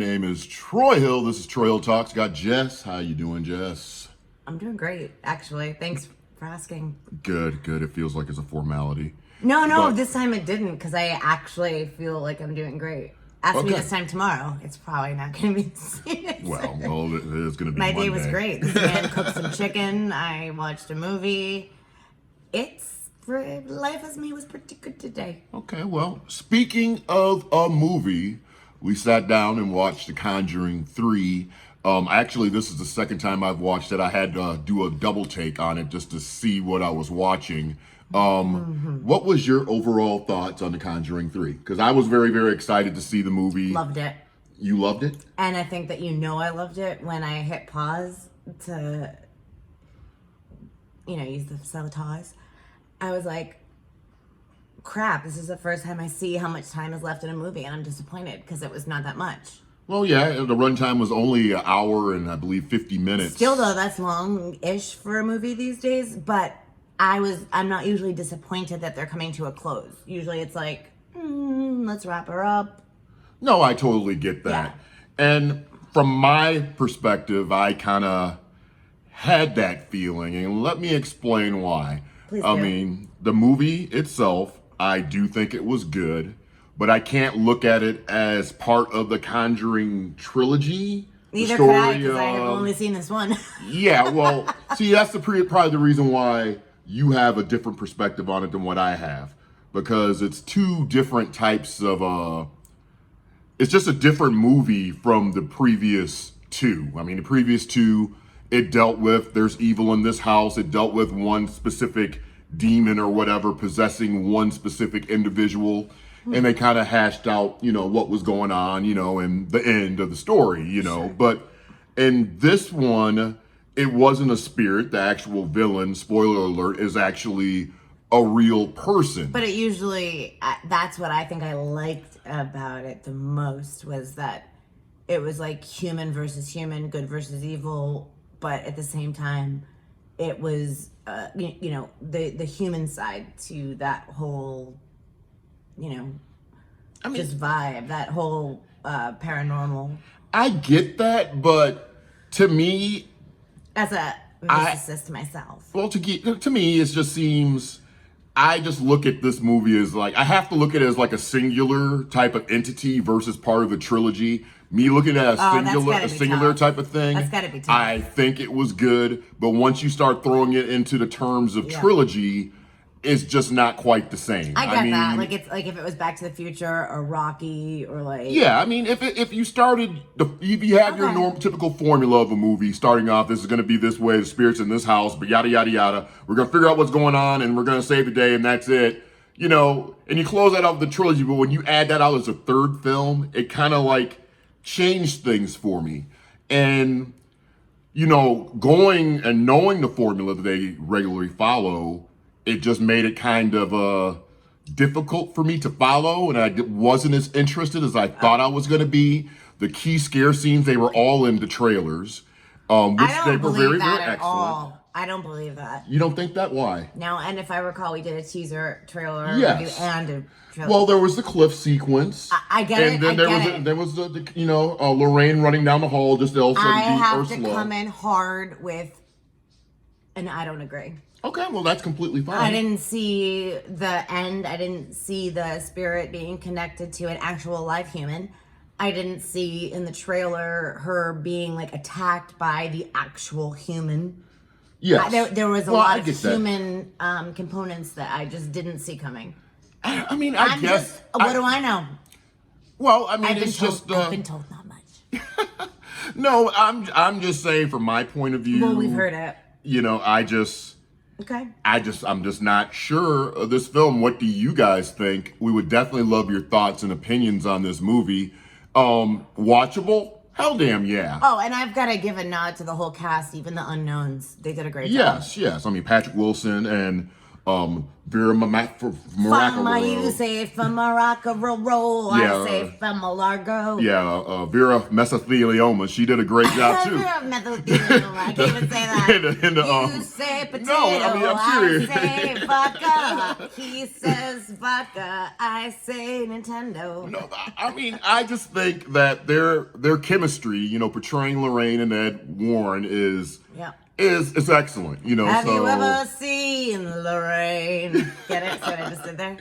name is Troy Hill. This is Troy Hill Talks. Got Jess. How you doing, Jess? I'm doing great, actually. Thanks for asking. Good. It feels like it's a formality. No, But- this time it didn't, because I actually feel like I'm doing great. Ask me this time tomorrow. It's probably not going to be the same. Well, it is going to be My Monday. day was great. This man cooked some chicken. I watched a movie. Life as me was pretty good today. Okay, well, speaking of a movie, we sat down and watched The Conjuring 3. Actually, this is the second time I've watched it. I had to do a double take on it just to see what I was watching. What was your overall thoughts on The Conjuring 3? Because I was very, very excited to see the movie. Loved it. You loved it? And I think that I loved it when I hit pause to, use the sabotage. I was like, crap, this is the first time I see how much time is left in a movie, and I'm disappointed because it was not that much. Well, yeah, the runtime was only an hour and I believe 50 minutes. Still, though, that's long-ish for a movie these days, but I'm not usually disappointed that they're coming to a close. Usually it's like, let's wrap her up. No, I totally get that. Yeah. And from my perspective, I kind of had that feeling, and let me explain why. I mean, the movie itself, I do think it was good, but I can't look at it as part of the Conjuring trilogy. Neither could I, because I have only seen this one. Yeah, well, see, that's probably the reason why you have a different perspective on it than what I have, because it's two different types of, it's just a different movie from the previous two. I mean, the previous two, it dealt with, there's evil in this house. It dealt with one specific demon or whatever possessing one specific individual. And they kind of hashed out, what was going on, in the end of the story, Sure. But in this one, it wasn't a spirit. The actual villain, spoiler alert, is actually a real person. But it usually, that's what I think I liked about it the most, was that it was like human versus human, good versus evil. But at the same time, it was, the human side to that whole, just vibe, that whole paranormal. I get that, but to me, as a narcissist myself. Well, to me, it just seems, I just look at this movie as like, I have to look at it as like a singular type of entity versus part of the trilogy. Me looking at a singular type of thing, that's gotta be tough. I think it was good, but once you start throwing it into the terms of trilogy, it's just not quite the same. I get that. Like, it's like if it was Back to the Future or Rocky or like. Yeah, I mean, if you started, if you have your typical formula of a movie, starting off, this is going to be this way, the spirit's in this house, but yada, yada, yada. We're going to figure out what's going on and we're going to save the day and that's it. And you close that off with the trilogy, but when you add that out as a third film, it kind of like changed things for me. And, going and knowing the formula that they regularly follow, it just made it kind of difficult for me to follow, and I wasn't as interested as I thought I was going to be. The key scare scenes, they were all in the trailers, which they were very, very excellent. All. I don't believe that. You don't think that? Why? No, and if I recall, we did a teaser trailer review and a trailer. Well, there was the cliff sequence. I get it. And then there was the Lorraine running down the hall just to also I have Ursula. to come in hard with, and I don't agree. Okay, well, that's completely fine. I didn't see the end. I didn't see the spirit being connected to an actual live human. I didn't see in the trailer her being like attacked by the actual human. Yes. There was a lot of human components that I just didn't see coming. I mean, I guess. What do I know? Well, I mean, I've been told not much. No, I'm just saying from my point of view. Well, we've heard it. Okay. I'm just not sure of this film. What do you guys think? We would definitely love your thoughts and opinions on this movie. Watchable? Hell damn yeah. Oh, and I've got to give a nod to the whole cast, even the unknowns. They did a great job. Yes. I mean, Patrick Wilson and Vera Fama, you say Famaraca roll. Yeah, I say Famalargo. Yeah, Vera Mesothelioma. She did a great job too. Vera Mesothelioma. I can't even say that. You say potato. No, I mean, I'm serious. I say vodka. He says vodka. I say Nintendo. No, I mean, I just think that their chemistry, you know, portraying Lorraine and Ed Warren is excellent. You know, Have you ever seen Lorraine? Get it? So I just did there.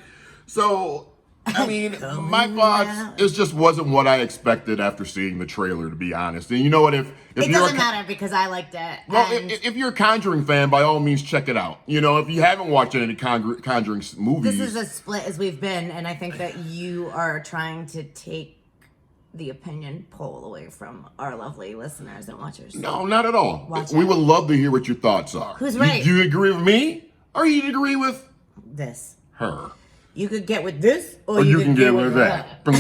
So, I mean, my thoughts, it just wasn't what I expected after seeing the trailer, to be honest. And you know what? If it doesn't matter because I liked it. Well, if you're a Conjuring fan, by all means, check it out. You know, if you haven't watched any Conjuring movies. This is as split as we've been, and I think that you are trying to take the opinion poll away from our lovely listeners and watchers. No, not at all. We would love to hear what your thoughts are. Who's right? Do you agree with me, or you agree with this? Her. You could get with this, or you can get with that. I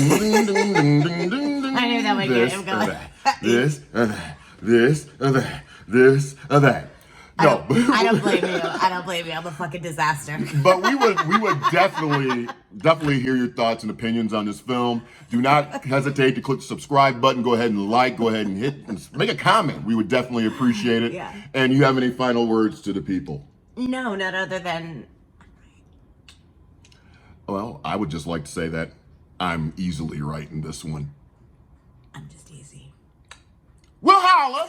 knew that would get him going. This, this, this, that. No, I don't blame you. I don't blame you. I'm a fucking disaster. But we would definitely hear your thoughts and opinions on this film. Do not hesitate to click the subscribe button. Go ahead and like. Go ahead and make a comment. We would definitely appreciate it. Yeah. And you have any final words to the people? No, not other than. Well, I would just like to say that I'm easily right in this one. I'm just easy. We'll holla.